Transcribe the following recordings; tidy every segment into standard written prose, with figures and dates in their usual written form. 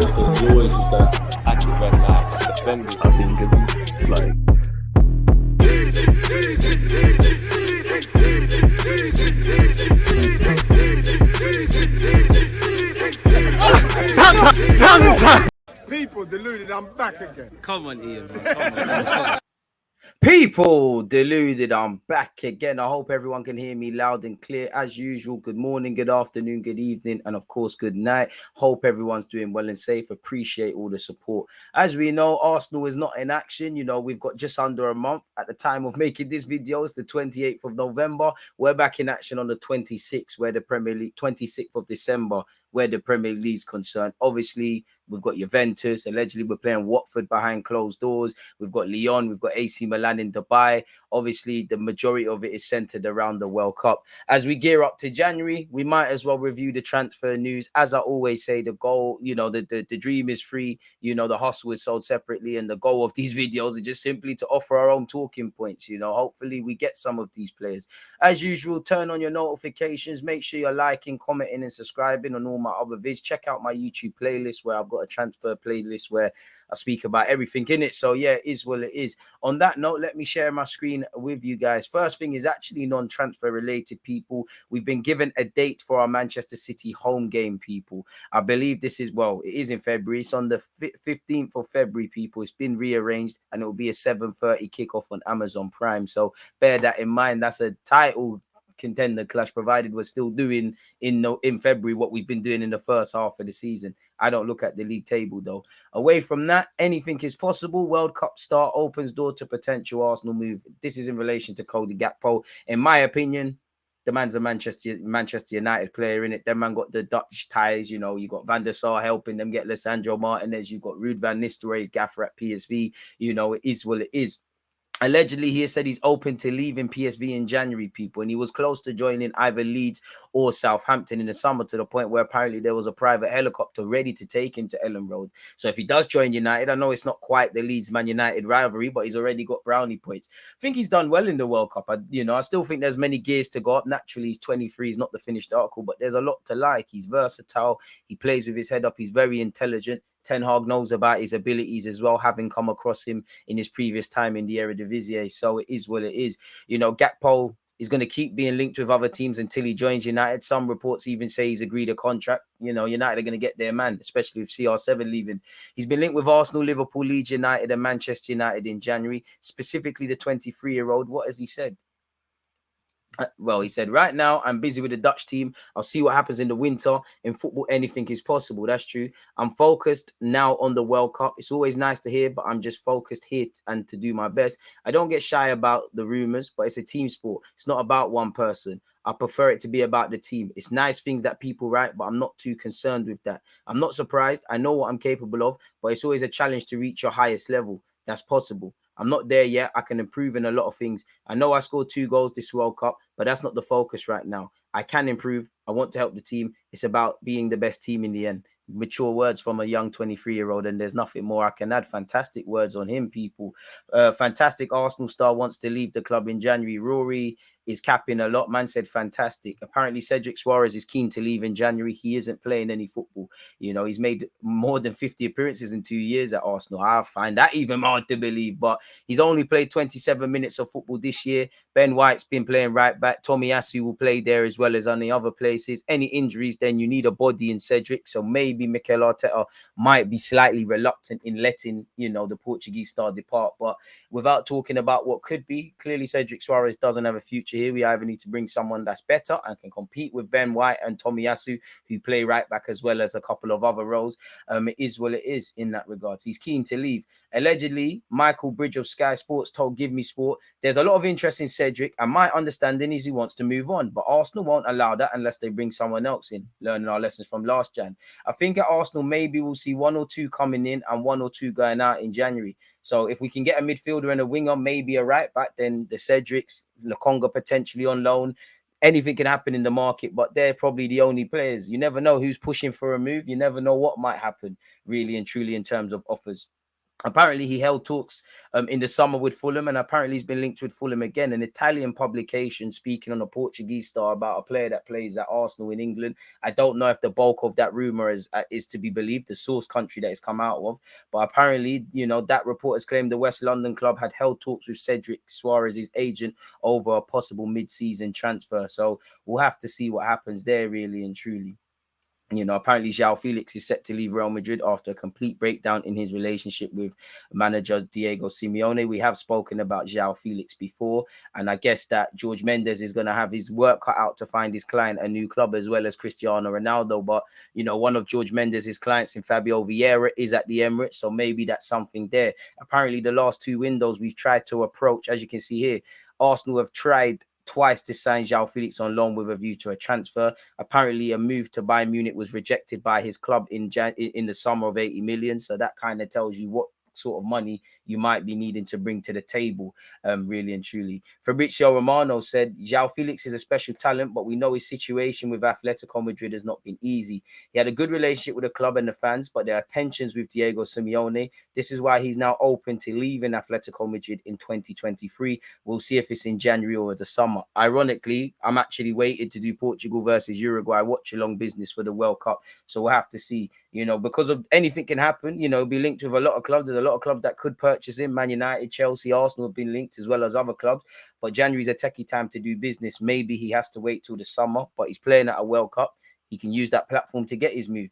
because you always used to act when like defending. I think it's like People deluded, I'm back again. Come on, Ian. Come on. People deluded, I'm back again. I hope everyone can hear me loud and clear. As usual, good morning, good afternoon, good evening, and of course, good night. Hope everyone's doing well and safe. Appreciate all the support. As we know, Arsenal is not in action. You know, we've got just under a month at the time of making this video. It's the 28th of November. We're back in action on the 26th, where the Premier League, 26th of December, where the Premier League is concerned. Obviously, we've got Juventus. Allegedly, we're playing Watford behind closed doors. We've got Lyon. We've got AC Milan in Dubai. Obviously, the majority of it is centered around the World Cup. As we gear up to January, we might as well review the transfer news. As I always say, the goal, you know, the dream is free. You know, the hustle is sold separately. And the goal of these videos is just simply to offer our own talking points. You know, hopefully we get some of these players. As usual, turn on your notifications. Make sure you're liking, commenting, and subscribing on all my other vids. Check out my YouTube playlist where I've got a transfer playlist where I speak about everything in it. So yeah, it is what it is. On that note, let me share my screen with you guys. First thing is actually non-transfer related, people. We've been given a date for our Manchester City home game, people. I believe this is, well, it is in February. It's on the 15th of February, people. It's been rearranged and it will be a 7:30 kickoff on Amazon Prime. So bear that in mind. That's a title contender clash, provided we're still doing in February what we've been doing in the first half of the season. I don't look at the league table though. Away from that, anything is possible. World Cup start opens door to potential Arsenal move. This is in relation to Cody Gakpo. In my opinion, the man's a Manchester United player, in it. That man got the Dutch ties, you know. You got Van der Sar helping them get Lisandro Martinez. You got Ruud van Nistelrooy's gaffer at PSV. You know, it is what it is. Allegedly, he has said he's open to leaving PSV in January, people, and he was close to joining either Leeds or Southampton in the summer, to the point where apparently there was a private helicopter ready to take him to Ellen Road. So if he does join United, I know it's not quite the Leeds-Man United rivalry, but he's already got brownie points. I think he's done well in the World Cup. I still think there's many gears to go up. Naturally, he's 23, he's not the finished article, but there's a lot to like. He's versatile. He plays with his head up. He's very intelligent. Ten Hag knows about his abilities as well, having come across him in his previous time in the Eredivisie. So it is what it is. You know, Gakpo is going to keep being linked with other teams until he joins United. Some reports even say he's agreed a contract. You know, United are going to get their man, especially with CR7 leaving. He's been linked with Arsenal, Liverpool, Leeds United, and Manchester United in January, specifically the 23-year-old. What has he said? Well, he said, right now, I'm busy with the Dutch team. I'll see what happens in the winter. In football, anything is possible. That's true. I'm focused now on the World Cup. It's always nice to hear, but I'm just focused here and to do my best. I don't get shy about the rumors, but it's a team sport. It's not about one person. I prefer it to be about the team. It's nice things that people write, but I'm not too concerned with that. I'm not surprised. I know what I'm capable of, but it's always a challenge to reach your highest level. That's possible. I'm not there yet. I can improve in a lot of things. I know I scored 2 goals this World Cup, but that's not the focus right now. I can improve. I want to help the team. It's about being the best team in the end. Mature words from a young 23-year-old, and there's nothing more I can add. Fantastic words on him, people. Fantastic Arsenal star wants to leave the club in January. Rory is capping a lot. Man said fantastic. Apparently, Cedric Suarez is keen to leave in January. He isn't playing any football. You know, he's made more than 50 appearances in 2 years at Arsenal. I find that even hard to believe, but he's only played 27 minutes of football this year. Ben White's been playing right back. Tomiyasu will play there as well as on the other places. Any injuries, then you need a body in Cedric. So maybe Mikel Arteta might be slightly reluctant in letting, you know, the Portuguese star depart. But without talking about what could be, clearly Cedric Suarez doesn't have a future here. We either need to bring someone that's better and can compete with Ben White and Tomiyasu, who play right back as well as a couple of other roles. It is what it is in that regard. He's keen to leave. Allegedly, Michael Bridge of Sky Sports told Give Me Sport, there's a lot of interest in Cedric, and my understanding is he wants to move on, but Arsenal won't allow that unless they bring someone else in, learning our lessons from last Jan. I think at Arsenal, maybe we'll see 1 or 2 coming in and 1 or 2 going out in January. So if we can get a midfielder and a winger, maybe a right back, then the Cedrics, Lokonga potentially on loan. Anything can happen in the market, but they're probably the only players. You never know who's pushing for a move. You never know what might happen, really and truly, in terms of offers. Apparently, he held talks in the summer with Fulham, and apparently he's been linked with Fulham again. An Italian publication speaking on a Portuguese star about a player that plays at Arsenal in England. I don't know if the bulk of that rumor is to be believed, the source country that it's come out of. But apparently, that report has claimed the West London club had held talks with Cedric Suarez's agent over a possible mid-season transfer. So we'll have to see what happens there, really and truly. Apparently Joao Felix is set to leave Real Madrid after a complete breakdown in his relationship with manager Diego Simeone. We have spoken about Joao Felix before, and I guess that George Mendes is going to have his work cut out to find his client a new club, as well as Cristiano Ronaldo. But, one of George Mendes' clients in Fabio Vieira is at the Emirates, so maybe that's something there. Apparently the last 2 windows we've tried to approach, as you can see here, Arsenal have tried twice to sign Joao Felix on loan with a view to a transfer. Apparently, a move to Bayern Munich was rejected by his club in the summer of 80 million. So that kind of tells you what sort of money you might be needing to bring to the table, really and truly. Fabrizio Romano said, Joao Felix is a special talent, but we know his situation with Atletico Madrid has not been easy. He had a good relationship with the club and the fans, but there are tensions with Diego Simeone. This is why he's now open to leaving Atletico Madrid in 2023. We'll see if it's in January or the summer. Ironically, I'm actually waiting to do Portugal versus Uruguay watch-along business for the World Cup. So we'll have to see, because of anything can happen, be linked with a lot of clubs. There's a lot of clubs that could purchase him. Man United, Chelsea, Arsenal have been linked, as well as other clubs. But January is a techie time to do business. Maybe he has to wait till the summer, but he's playing at a World Cup. He can use that platform to get his move.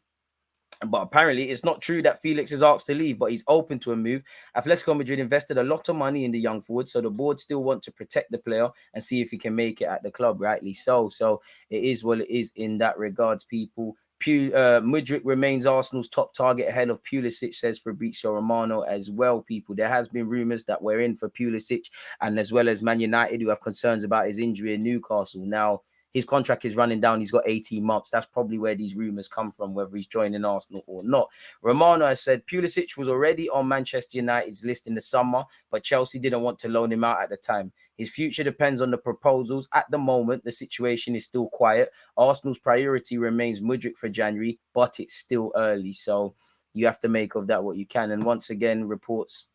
But apparently, it's not true that Felix is asked to leave, but he's open to a move. Atletico Madrid invested a lot of money in the young forward, so the board still want to protect the player and see if he can make it at the club, rightly so. So it is what it is in that regards, people. Mudryk remains Arsenal's top target ahead of Pulisic, says Fabrizio Romano as well, people. There has been rumours that we're in for Pulisic, and as well as Man United, who have concerns about his injury in Newcastle. Now, his contract is running down. He's got 18 months. That's probably where these rumours come from, whether he's joining Arsenal or not. Romano has said Pulisic was already on Manchester United's list in the summer, but Chelsea didn't want to loan him out at the time. His future depends on the proposals. At the moment, the situation is still quiet. Arsenal's priority remains Mudryk for January, but it's still early. So you have to make of that what you can. And once again, reports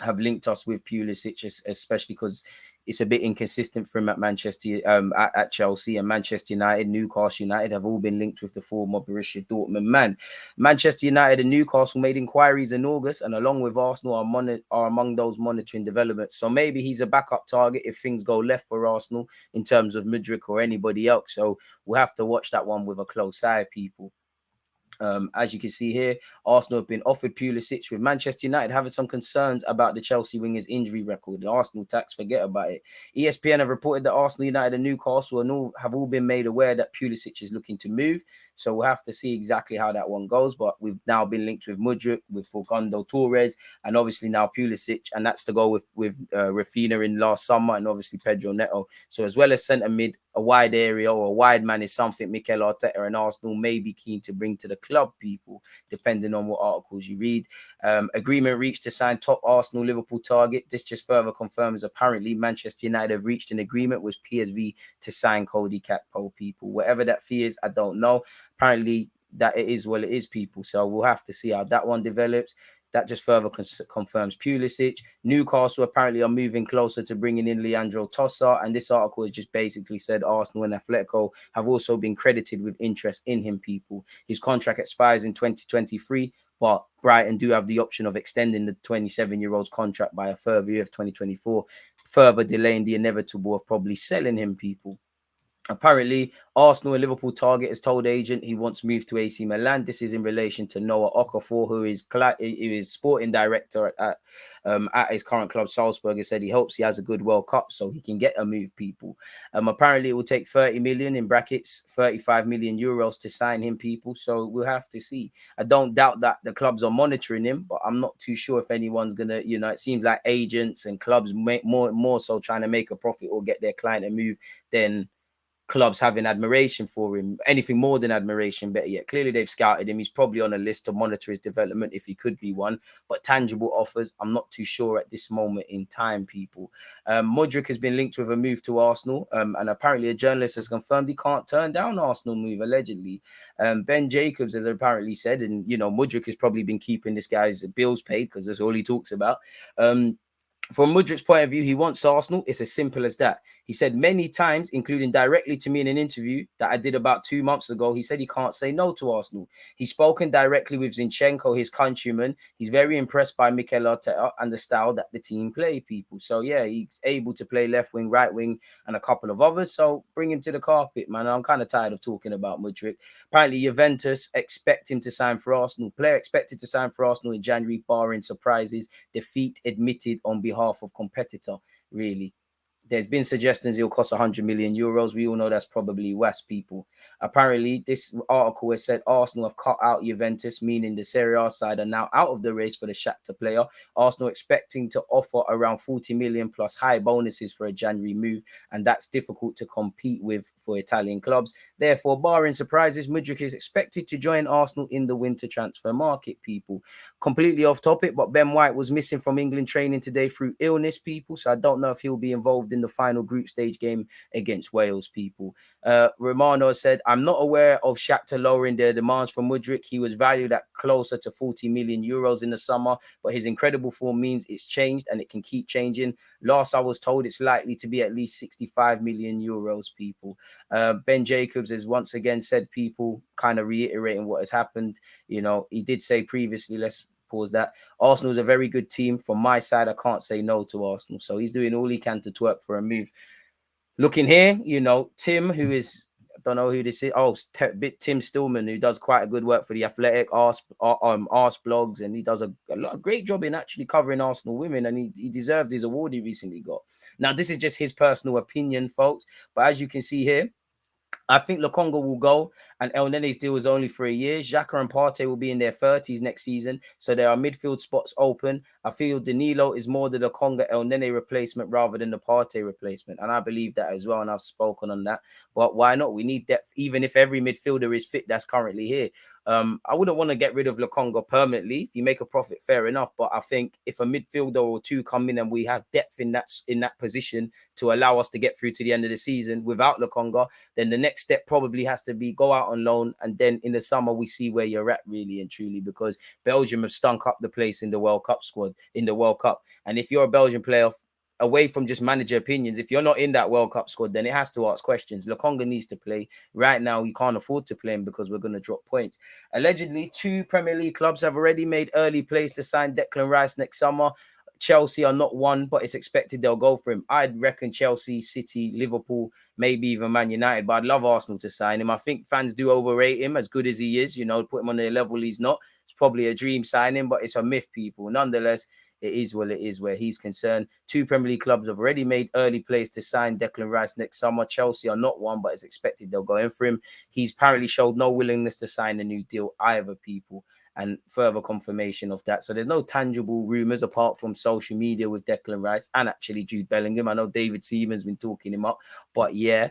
have linked us with Pulisic, especially because it's a bit inconsistent for him at Manchester, at Chelsea, and Manchester United, Newcastle United have all been linked with the former Borussia Dortmund man. Manchester United and Newcastle made inquiries in August, and along with Arsenal are among those monitoring developments. So maybe he's a backup target if things go left for Arsenal in terms of Mudryk or anybody else. So we'll have to watch that one with a close eye, people. As you can see here, Arsenal have been offered Pulisic, with Manchester United having some concerns about the Chelsea winger's injury record. The Arsenal tax, forget about it. ESPN have reported that Arsenal, United and Newcastle have all been made aware that Pulisic is looking to move. So we'll have to see exactly how that one goes. But we've now been linked with Mudryk, with Fernando Torres, and obviously now Pulisic. And that's to go with Rafinha in last summer, and obviously Pedro Neto. So as well as centre mid, a wide area or a wide man is something Mikel Arteta and Arsenal may be keen to bring to the club, people, depending on what articles you read. Agreement reached to sign top Arsenal Liverpool target. This just further confirms apparently Manchester United have reached an agreement with PSV to sign Cody Gakpo, people. Whatever that fee is, I don't know. Apparently that it is what it is, people. So we'll have to see how that one develops. That just further confirms Pulisic. Newcastle apparently are moving closer to bringing in Leandro Trossard, and this article has just basically said Arsenal and Atletico have also been credited with interest in him, people. His contract expires in 2023, but Brighton do have the option of extending the 27-year-old's contract by a further year of 2024, further delaying the inevitable of probably selling him, people. Apparently, Arsenal and Liverpool target has told agent he wants moved to AC Milan. This is in relation to Noah Okafor, who is sporting director at his current club, Salzburg. He said he hopes he has a good World Cup so he can get a move, people. Apparently, it will take 30 million, in brackets, 35 million euros to sign him, people. So we'll have to see. I don't doubt that the clubs are monitoring him, but I'm not too sure if anyone's going to, it seems like agents and clubs more so trying to make a profit or get their client a move than clubs having admiration for him, anything more than admiration, better yet. Clearly, they've scouted him. He's probably on a list to monitor his development if he could be one. But tangible offers, I'm not too sure at this moment in time, people. Mudryk has been linked with a move to Arsenal, and apparently a journalist has confirmed he can't turn down Arsenal move, allegedly. Ben Jacobs has apparently said, and, you know, Mudryk has probably been keeping this guy's bills paid because that's all he talks about. From Mudryk's point of view, he wants Arsenal. It's as simple as that. He said many times, including directly to me in an interview that I did about 2 months ago, he said he can't say no to Arsenal. He's spoken directly with Zinchenko, his countryman. He's very impressed by Mykhaylo Mudryk and the style that the team play, people. So, yeah, he's able to play left wing, right wing, and a couple of others. So, bring him to the carpet, man. I'm kind of tired of talking about Mudryk. Apparently, Juventus expect him to sign for Arsenal. Player expected to sign for Arsenal in January, barring surprises. Defeat admitted on behalf of competitor, really. There's been suggestions he'll cost 100 million euros. We all know that's probably West, people. Apparently, this article has said Arsenal have cut out Juventus, meaning the Serie A side are now out of the race for the Shakhtar player. Arsenal expecting to offer around 40 million plus high bonuses for a January move, and that's difficult to compete with for Italian clubs. Therefore, barring surprises, Mudryk is expected to join Arsenal in the winter transfer market, people. Completely off topic, but Ben White was missing from England training today through illness, people, so I don't know if he'll be involved in the final group stage game against Wales, people. Romano said, I'm not aware of Shakhtar lowering their demands for Mudryk. He was valued at closer to 40 million euros in the summer, but his incredible form means it's changed and it can keep changing. Last I was told, it's likely to be at least 65 million euros, people. Ben Jacobs has once again said, people, kind of reiterating what has happened. You know, he did say previously, let's pause that, Arsenal is a very good team. From my side, I can't say no to Arsenal. So he's doing all he can to twerk for a move. Looking here, you know, Tim, who is, I don't know who this is. Oh, Tim Stillman, who does quite a good work for the Athletic, Arse blogs, and he does a great job in actually covering Arsenal women, and he deserved his award he recently got. Now, this is just his personal opinion, folks, but as you can see here, I think Lokonga will go, and El Nene's deal is only for a year. Xhaka and Partey will be in their 30s next season, so there are midfield spots open. I feel Danilo is more the Lokonga El Nene replacement rather than the Partey replacement, and I believe that as well, and I've spoken on that. But why not? We need depth, even if every midfielder is fit that's currently here. I wouldn't want to get rid of Lokonga permanently. If you make a profit, fair enough. But I think if a midfielder or two come in and we have depth in that position to allow us to get through to the end of the season without Lokonga, then the next step probably has to be go out on loan, and then in the summer we see where you're at, really and truly, because Belgium have stunk up the place in the World Cup squad, in the World Cup. And if you're a Belgian player, away from just manager opinions, if you're not in that World Cup squad, then it has to ask questions. Lokonga needs to play. Right now, you can't afford to play him because we're going to drop points. Allegedly, 2 Premier League clubs have already made early plays to sign Declan Rice next summer. Chelsea are not one, but it's expected they'll go for him. I'd reckon Chelsea, City, Liverpool, maybe even Man United, but I'd love Arsenal to sign him. I think fans do overrate him, as good as he is. You know, put him on the level he's not. It's probably a dream signing, but it's a myth, people. Nonetheless, it is what it is where he's concerned. 2 Premier League clubs have already made early plays to sign Declan Rice next summer. Chelsea are not one, but it's expected they'll go in for him. He's apparently showed no willingness to sign a new deal either, people, and further confirmation of that. So there's no tangible rumours apart from social media with Declan Rice and actually Jude Bellingham. I know David Seaman's been talking him up, but yeah.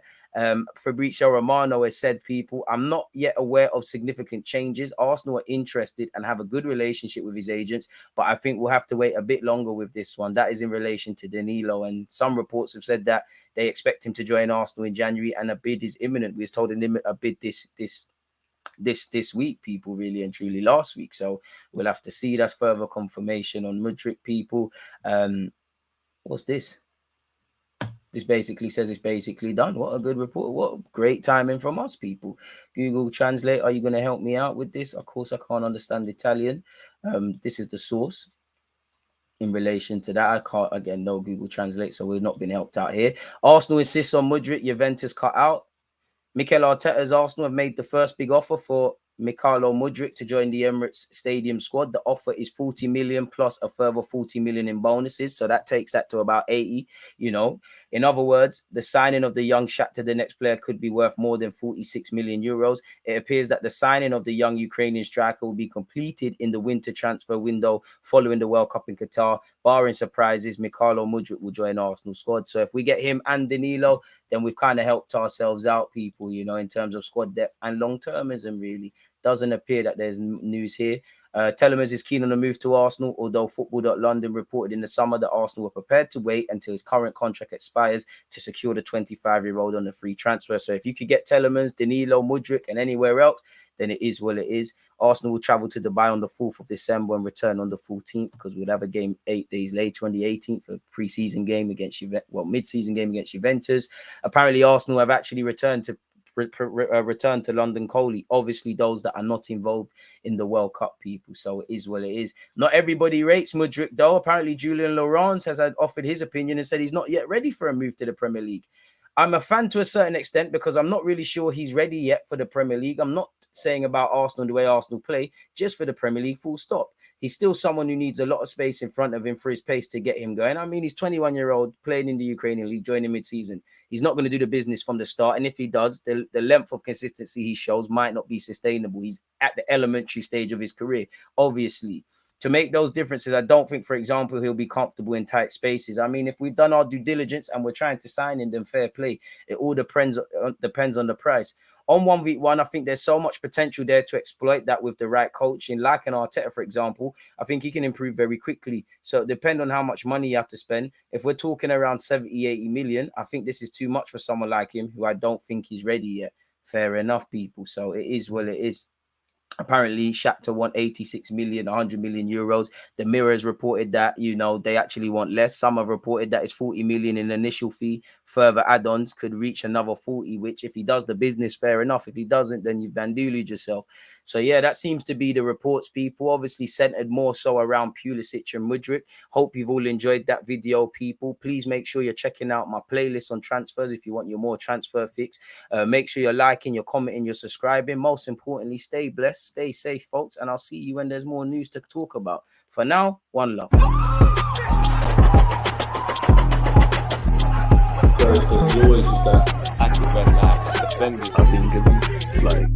Fabrizio Romano has said, people, I'm not yet aware of significant changes. Arsenal are interested and have a good relationship with his agents, but I think we'll have to wait a bit longer with this one. That is in relation to Danilo, and some reports have said that they expect him to join Arsenal in January and a bid is imminent. We was told a bid this week, people, really and truly last week. So we'll have to see. That's further confirmation on Mudryk, people. What's this? This basically says it's basically done. What a good report. What great timing from us, people. Google Translate, are you going to help me out with this? Of course, I can't understand Italian. This is the source in relation to that. I can't, again, no Google Translate, so we've not been helped out here. Arsenal insists on Mudryk, Juventus cut out. Mikel Arteta's Arsenal have made the first big offer for Mykhaylo Mudryk to join the Emirates Stadium squad. The offer is 40 million plus a further 40 million in bonuses. So that takes that to about 80, you know. In other words, the signing of the young Shakhtar, the next player, could be worth more than 46 million euros. It appears that the signing of the young Ukrainian striker will be completed in the winter transfer window following the World Cup in Qatar. Barring surprises, Mykhaylo Mudryk will join Arsenal squad. So if we get him and Danilo, then we've kind of helped ourselves out, people, you know, in terms of squad depth and long-termism, really. Doesn't appear that there's news here. Telemans is keen on a move to Arsenal, although Football.London reported in the summer that Arsenal were prepared to wait until his current contract expires to secure the 25-year-old on a free transfer. So if you could get Telemans, Danilo, Mudryk, and anywhere else, then it is what it is. Arsenal will travel to Dubai on the 4th of December and return on the 14th, because we'll have a game 8 days later on the 18th, a pre-season game against mid-season game against Juventus. Apparently, Arsenal have actually returned to London Coley. Obviously, those that are not involved in the World Cup, people. So it is what it is. Not everybody rates Mudryk, though. Apparently, Julian Laurence has offered his opinion and said he's not yet ready for a move to the Premier League. I'm a fan to a certain extent because I'm not really sure he's ready yet for the Premier League. I'm not saying about Arsenal the way Arsenal play, just for the Premier League, full stop. He's still someone who needs a lot of space in front of him for his pace to get him going. I mean, he's 21-year-old playing in the Ukrainian league, joining mid-season. He's not going to do the business from the start. And if he does, the length of consistency he shows might not be sustainable. He's at the elementary stage of his career, obviously. To make those differences, I don't think, for example, he'll be comfortable in tight spaces. I mean, if we've done our due diligence and we're trying to sign him, then fair play. It all depends on the price. On 1v1, I think there's so much potential there to exploit that with the right coaching. Like an Arteta, for example, I think he can improve very quickly. So it depends on how much money you have to spend. If we're talking around 70, 80 million, I think this is too much for someone like him, who I don't think he's ready yet. Fair enough, people. So it is what it is. Apparently, Shakhtar want 86 million, 100 million euros. The Mirror has reported that, you know, they actually want less. Some have reported that it's 40 million in initial fee. Further add-ons could reach another 40, which if he does the business, fair enough. If he doesn't, then you've banduled yourself. So, yeah, that seems to be the reports, people. Obviously centered more so around Pulisic and Mudryk. Hope you've all enjoyed that video, people. Please make sure you're checking out my playlist on transfers if you want your more transfer fix. Make sure you're liking, you're commenting, you're subscribing. Most importantly, stay blessed. Stay safe, folks, and I'll see you when there's more news to talk about. For now, one love. You always use that active red light, defending. I've been given like